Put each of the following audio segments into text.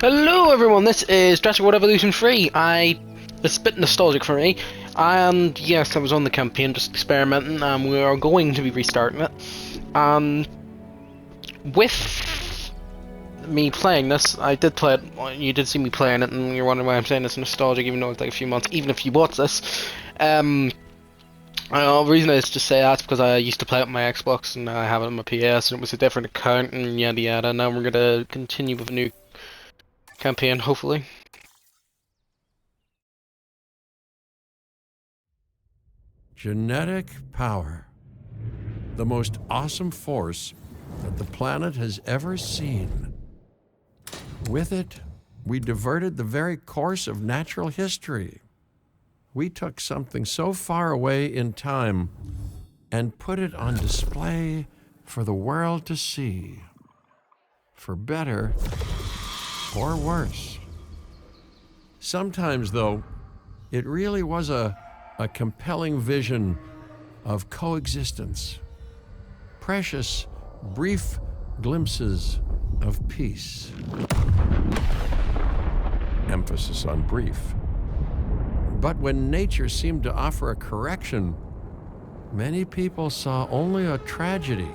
Hello everyone, this is Jurassic World Evolution 3. It's a bit nostalgic for me, and yes, I was on the campaign just experimenting, and we are going to be restarting it. And with me playing this, I did play it, you did see me playing it, and you're wondering why I'm saying it's nostalgic even though it's like a few months, even if you watch this. The reason is to say that's because I used to play it on my Xbox, and now I have it on my PS, and it was a different account, and yada yada. Now we're gonna continue with a new campaign, hopefully. Genetic power. The most awesome force that the planet has ever seen. With it, we diverted the very course of natural history. We took something so far away in time and put it on display for the world to see. For better or worse. Sometimes, though, it really was a compelling vision of coexistence. Precious, brief glimpses of peace. Emphasis on brief. But when nature seemed to offer a correction, many people saw only a tragedy.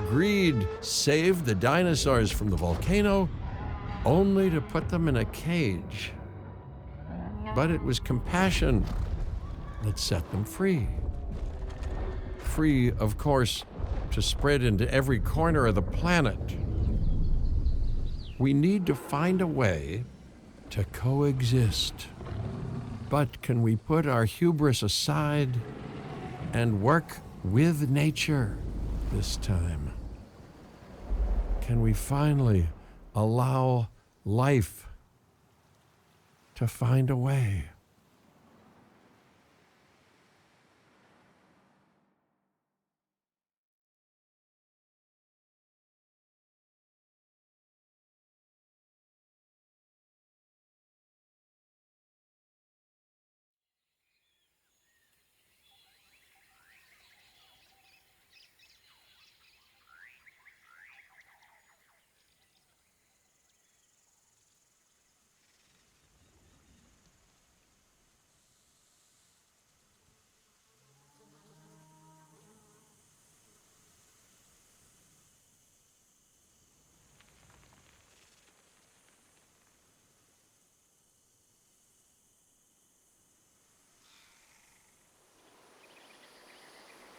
Greed saved the dinosaurs from the volcano, only to put them in a cage. But it was compassion that set them free. Free, of course, to spread into every corner of the planet. We need to find a way to coexist. But can we put our hubris aside and work with nature this time? Can we finally allow life to find a way?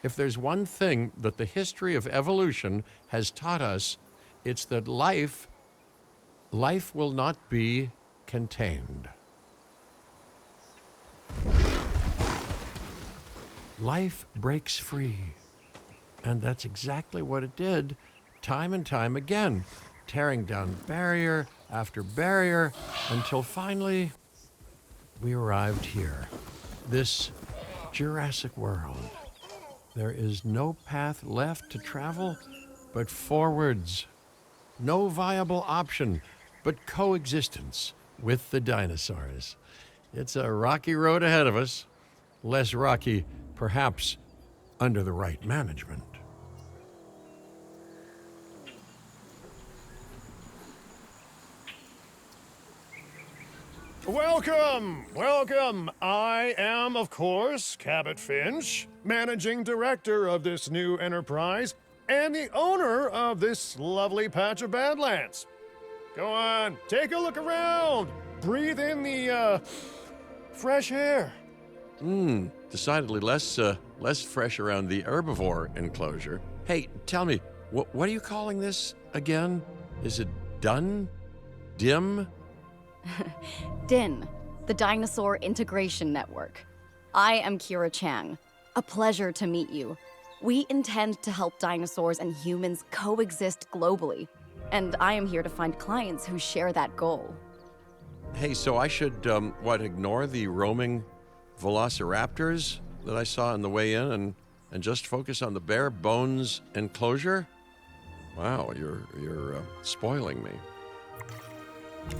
If there's one thing that the history of evolution has taught us, it's that life will not be contained. Life breaks free. And that's exactly what it did, time and time again, tearing down barrier after barrier, until finally we arrived here, this Jurassic World. There is no path left to travel but forwards. No viable option but coexistence with the dinosaurs. It's a rocky road ahead of us. Less rocky, perhaps, under the right management. Welcome, welcome. I am, of course, Cabot Finch, managing director of this new enterprise and the owner of this lovely patch of Badlands. Go on, take a look around. Breathe in the, fresh air. Decidedly less fresh around the herbivore enclosure. Hey, tell me, what are you calling this again? Is it done? Dim? DIN, the Dinosaur Integration Network. I am Kira Chang. A pleasure to meet you. We intend to help dinosaurs and humans coexist globally, and I am here to find clients who share that goal. Hey, so I should, ignore the roaming velociraptors that I saw on the way in and just focus on the bare bones enclosure? Wow, you're spoiling me.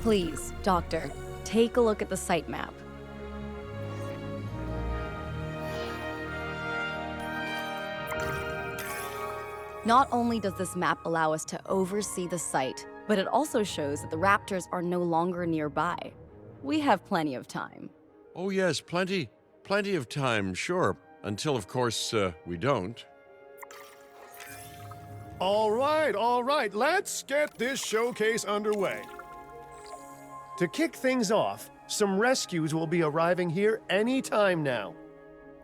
Please, Doctor, take a look at the site map. Not only does this map allow us to oversee the site, but it also shows that the raptors are no longer nearby. We have plenty of time. Oh, yes, plenty of time, sure. Until, of course, we don't. All right, let's get this showcase underway. To kick things off, some rescues will be arriving here any time now.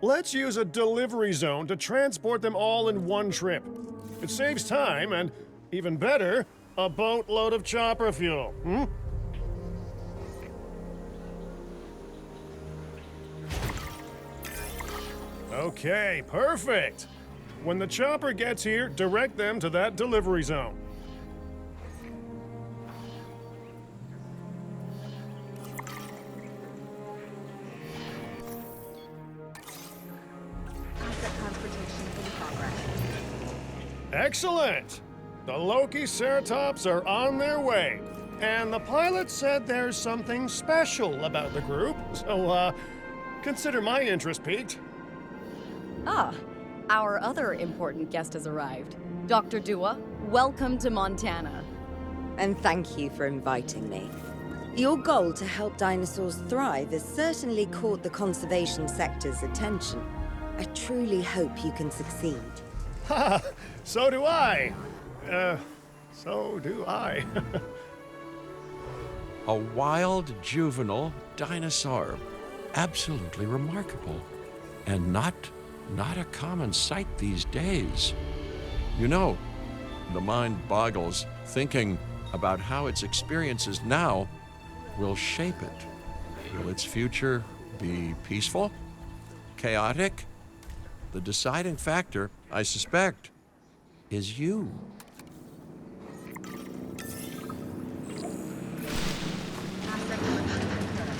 Let's use a delivery zone to transport them all in one trip. It saves time and, even better, a boatload of chopper fuel. Okay, perfect. When the chopper gets here, direct them to that delivery zone. Asset transportation in progress. Excellent! The Loki Ceratops are on their way. And the pilot said there's something special about the group, so, consider my interest piqued. Ah, our other important guest has arrived. Dr. Dua, welcome to Montana. And thank you for inviting me. Your goal to help dinosaurs thrive has certainly caught the conservation sector's attention. I truly hope you can succeed. Ha! So do I. So do I. A wild juvenile dinosaur. Absolutely remarkable. And not a common sight these days. You know, the mind boggles thinking about how its experiences now will shape it. Will its future be peaceful? Chaotic? The deciding factor, I suspect, is you. Asset purchase confirmed.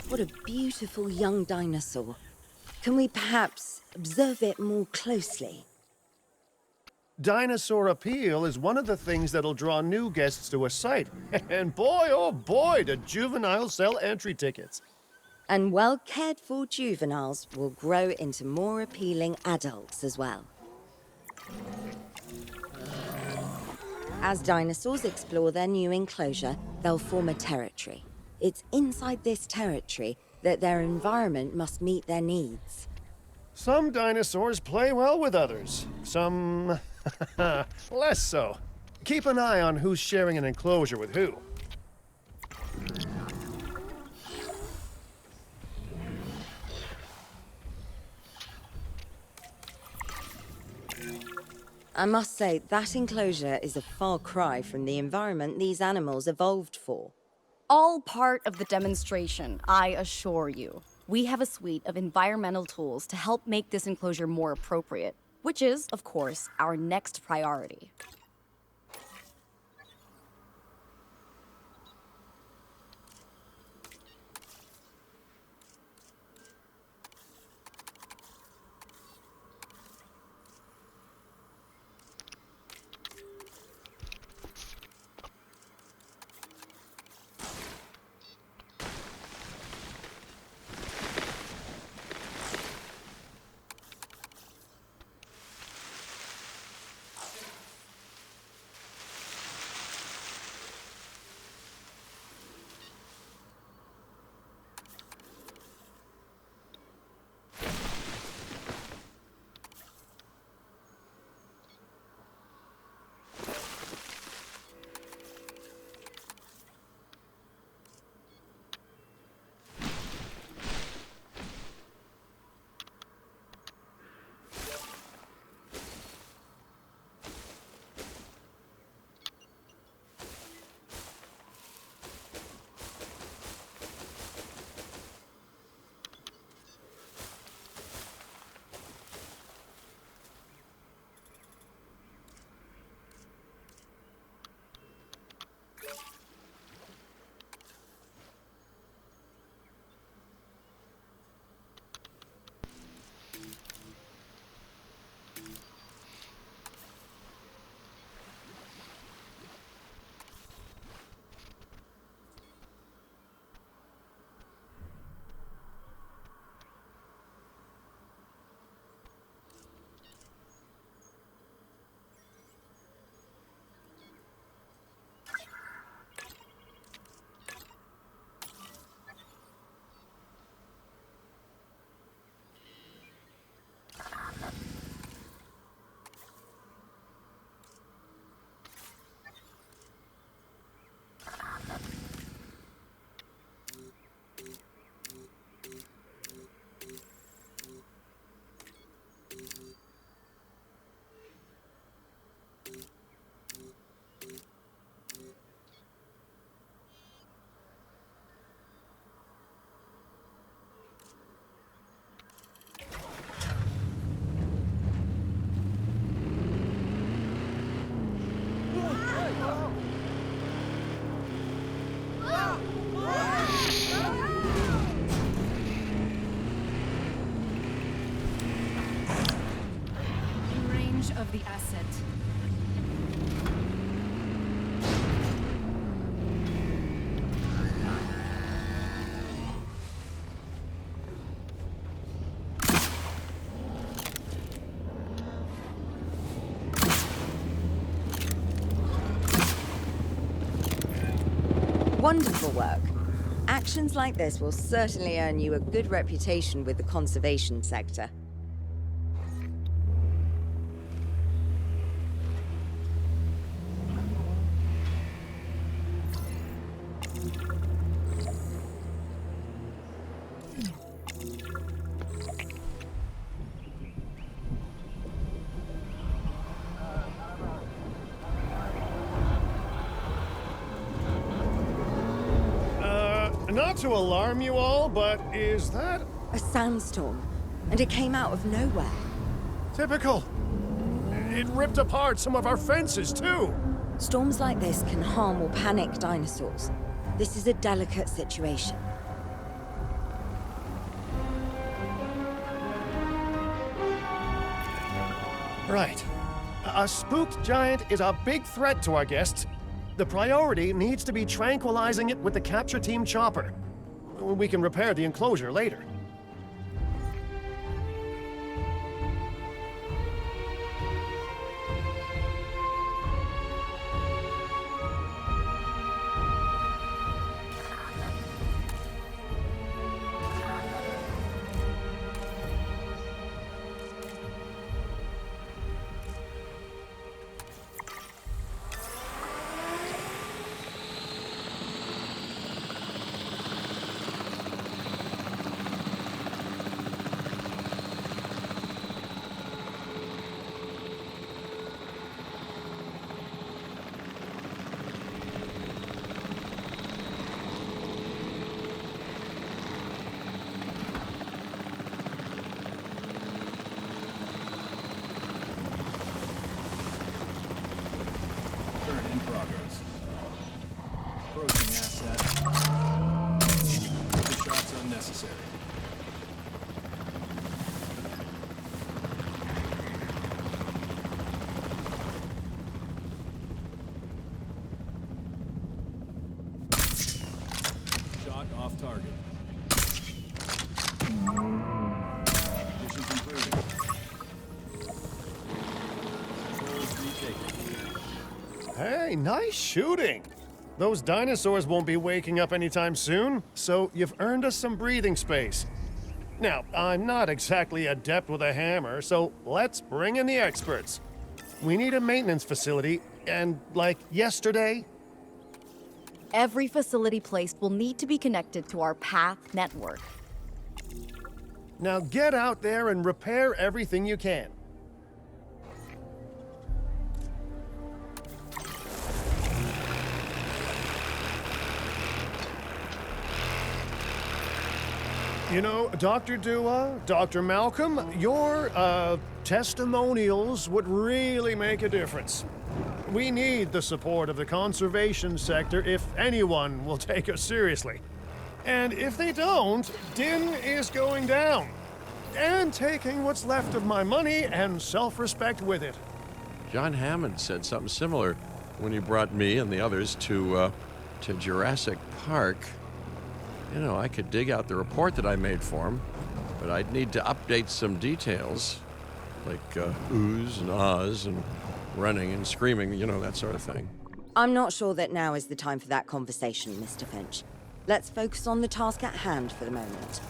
What a beautiful young dinosaur. Can we perhaps observe it more closely? Dinosaur appeal is one of the things that'll draw new guests to a site. And boy, oh boy, do juveniles sell entry tickets. And well cared for juveniles will grow into more appealing adults as well. As dinosaurs explore their new enclosure, they'll form a territory. It's inside this territory that their environment must meet their needs. Some dinosaurs play well with others, some less so. Keep an eye on who's sharing an enclosure with who. I must say, that enclosure is a far cry from the environment these animals evolved for. All part of the demonstration, I assure you. We have a suite of environmental tools to help make this enclosure more appropriate, which is, of course, our next priority. the asset. Wonderful work. Actions like this will certainly earn you a good reputation with the conservation sector. Not to alarm you all, but is that A sandstorm, and it came out of nowhere. typical? It ripped apart some of our fences, too. Storms like this can harm or panic dinosaurs. This is a delicate situation. Right. A spooked giant is a big threat to our guests. The priority needs to be tranquilizing it with the capture team chopper. We can repair the enclosure later. Turn in progress. Approaching asset. The shots unnecessary. Shot off target. Conditions improving. Controls retaken. Hey, nice shooting. Those dinosaurs won't be waking up anytime soon, so you've earned us some breathing space. Now, I'm not exactly adept with a hammer, so let's bring in the experts. We need a maintenance facility, and like yesterday, Every facility placed will need to be connected to our path network. now get out there and repair everything you can. You know, Dr. Dua, Dr. Malcolm, your, testimonials would really make a difference. We need the support of the conservation sector if anyone will take us seriously. And if they don't, Din is going down. And taking what's left of my money and self-respect with it. John Hammond said something similar when he brought me and the others to Jurassic Park. You know, I could dig out the report that I made for him, but I'd need to update some details, like oohs and ahs and running and screaming, you know, that sort of thing. I'm not sure that now is the time for that conversation, Mr. Finch. Let's focus on the task at hand for the moment.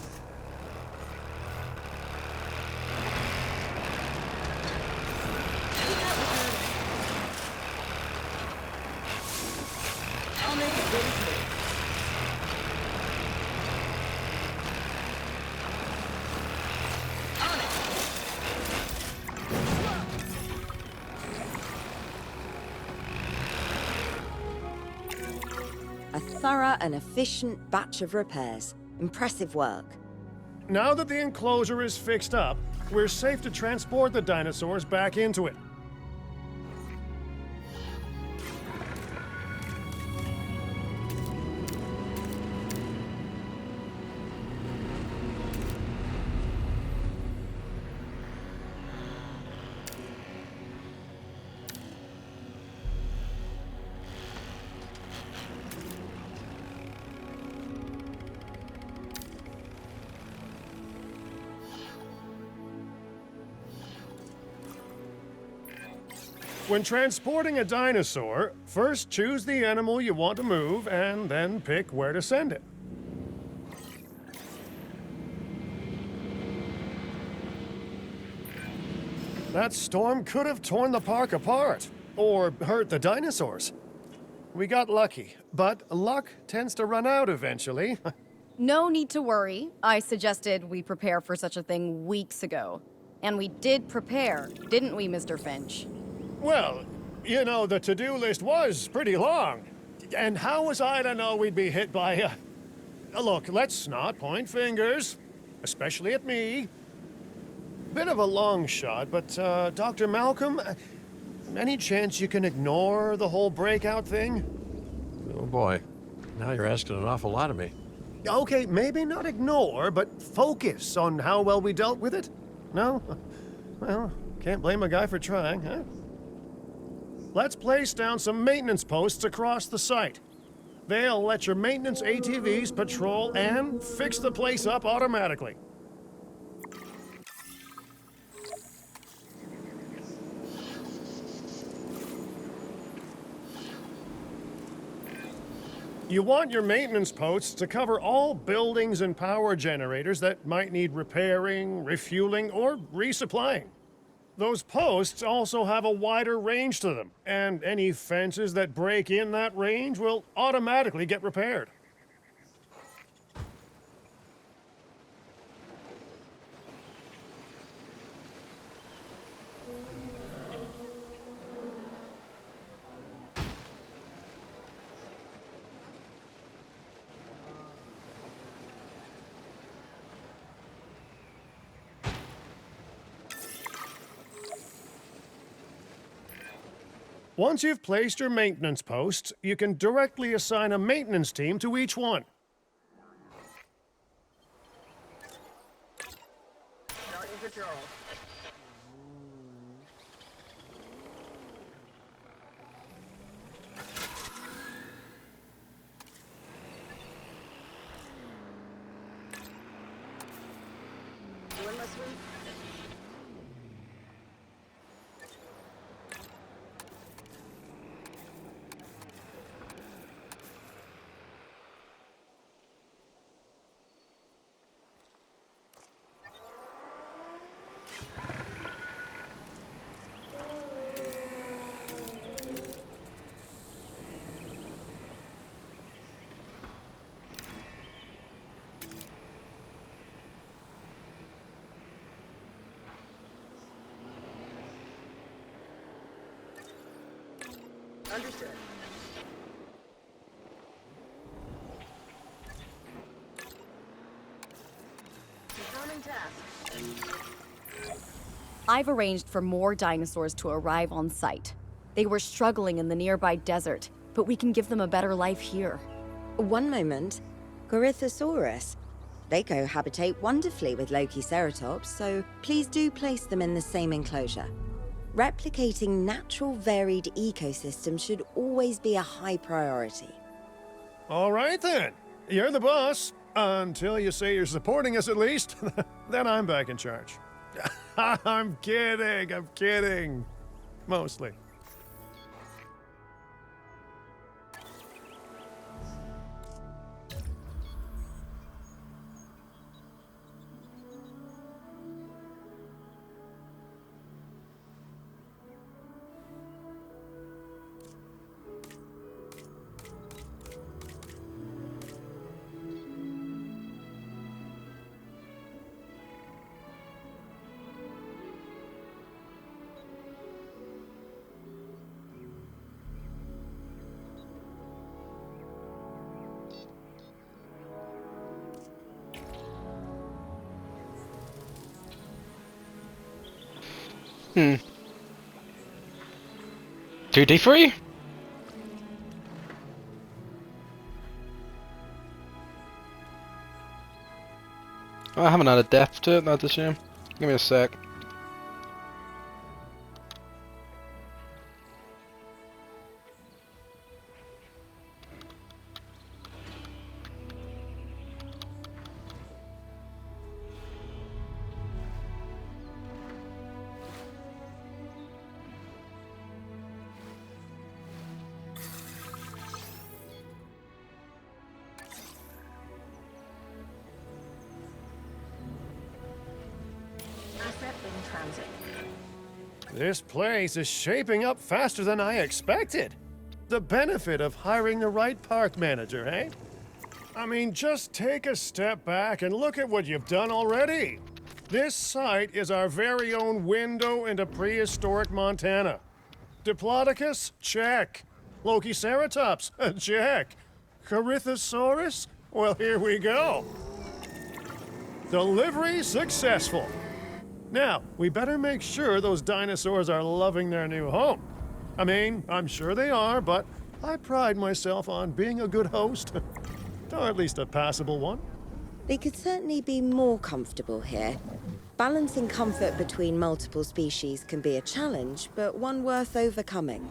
A thorough and efficient batch of repairs. Impressive work. Now that the enclosure is fixed up, we're safe to transport the dinosaurs back into it. When transporting a dinosaur, first choose the animal you want to move and then pick where to send it. That storm could have torn the park apart, or hurt the dinosaurs. We got lucky, but luck tends to run out eventually. No need to worry. I suggested we prepare for such a thing weeks ago. And we did prepare, didn't we, Mr. Finch? Well, you know, the to-do list was pretty long. And how was I to know we'd be hit by a... Look, let's not point fingers, especially at me. Bit of a long shot, but, Dr. Malcolm, any chance you can ignore the whole breakout thing? Oh boy, now you're asking an awful lot of me. Okay, maybe not ignore, but focus on how well we dealt with it? No? Well, can't blame a guy for trying, huh? Let's place down some maintenance posts across the site. They'll let your maintenance ATVs patrol and fix the place up automatically. You want your maintenance posts to cover all buildings and power generators that might need repairing, refueling, or resupplying. Those posts also have a wider range to them, and any fences that break in that range will automatically get repaired. Once you've placed your maintenance posts, you can directly assign a maintenance team to each one. Starting patrol. Doing my sweep. Understood. Confirming task. I've arranged for more dinosaurs to arrive on site. They were struggling in the nearby desert, but we can give them a better life here. One moment. Gorythosaurus. They cohabitate wonderfully with Lokiceratops, so please do place them in the same enclosure. Replicating natural varied ecosystems should always be a high priority. All right then. You're the boss. Until you say you're supporting us at least. Then I'm back in charge. I'm kidding. Mostly. $2D3? I haven't had a depth to it, that's a shame. Give me a sec. transit. This place is shaping up faster than I expected. The benefit of hiring the right park manager, eh? I mean, just take a step back and look at what you've done already. This site is our very own window into prehistoric Montana. Diplodocus? Check. Lokiceratops? Check. Corythosaurus? Well, here we go. Delivery successful. Now, we better make sure those dinosaurs are loving their new home. I mean, I'm sure they are, but I pride myself on being a good host. Or at least a passable one. They could certainly be more comfortable here. Balancing comfort between multiple species can be a challenge, but one worth overcoming.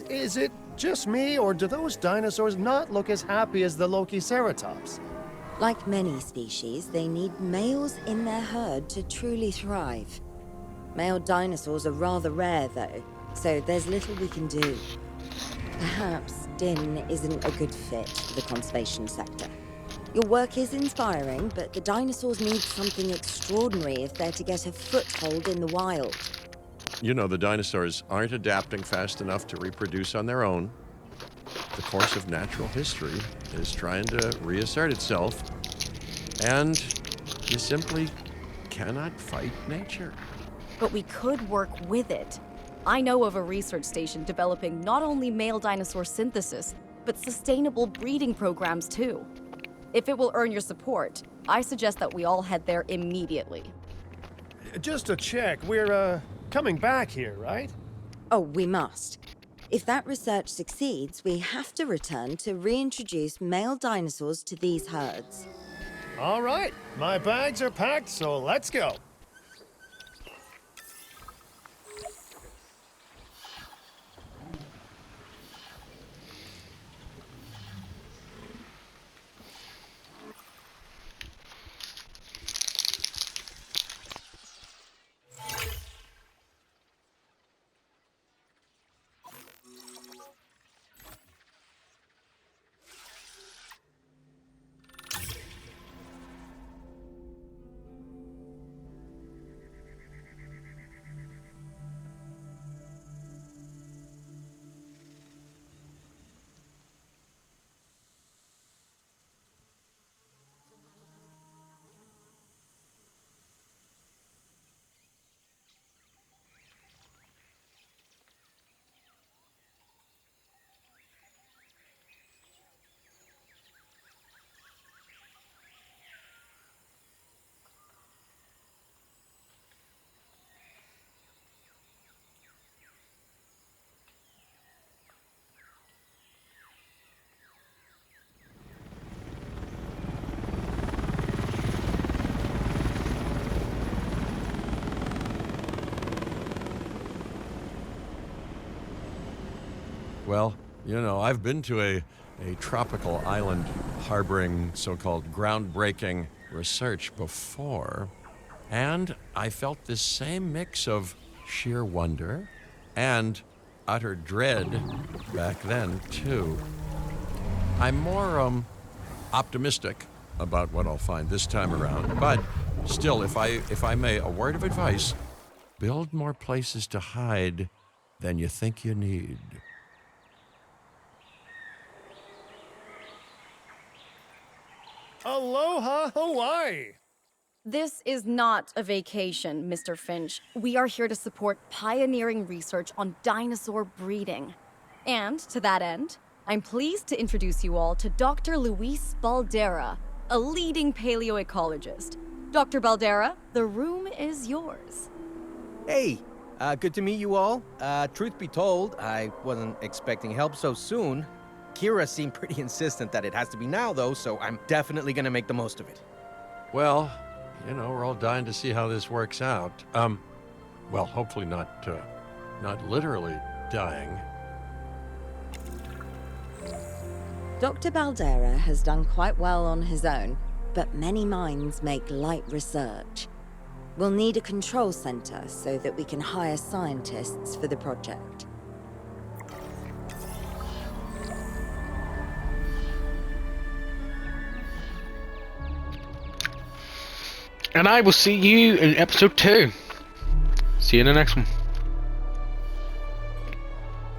Is it just me, or do those dinosaurs not look as happy as the Lokiceratops? Like many species, they need males in their herd to truly thrive. Male dinosaurs are rather rare, though, so there's little we can do. Perhaps Din isn't a good fit for the conservation sector. Your work is inspiring, but the dinosaurs need something extraordinary if they're to get a foothold in the wild. You know, the dinosaurs aren't adapting fast enough to reproduce on their own. The course of natural history is trying to reassert itself, and you simply cannot fight nature. But we could work with it. I know of a research station developing not only male dinosaur synthesis, but sustainable breeding programs too. If it will earn your support, I suggest that we all head there immediately. Just to check, we're, coming back here, right? Oh, we must. If that research succeeds, we have to return to reintroduce male dinosaurs to these herds. All right, my bags are packed, so let's go. Well, I've been to a tropical island harboring so-called groundbreaking research before, and I felt this same mix of sheer wonder and utter dread back then, too. I'm more optimistic about what I'll find this time around, but still, if I may, a word of advice: build more places to hide than you think you need. Aloha Hawaii! This is not a vacation, Mr. Finch. We are here to support pioneering research on dinosaur breeding. And to that end, I'm pleased to introduce you all to Dr. Luis Baldera, a leading paleoecologist. Dr. Baldera, the room is yours. Hey, good to meet you all. Truth be told, I wasn't expecting help so soon. Kira seemed pretty insistent that it has to be now, though, so I'm definitely gonna make the most of it. Well, we're all dying to see how this works out. Well, hopefully not literally dying. Dr. Baldera has done quite well on his own, but many minds make light research. We'll need a control center so that we can hire scientists for the project. And I will see you in episode 2. See you in the next one.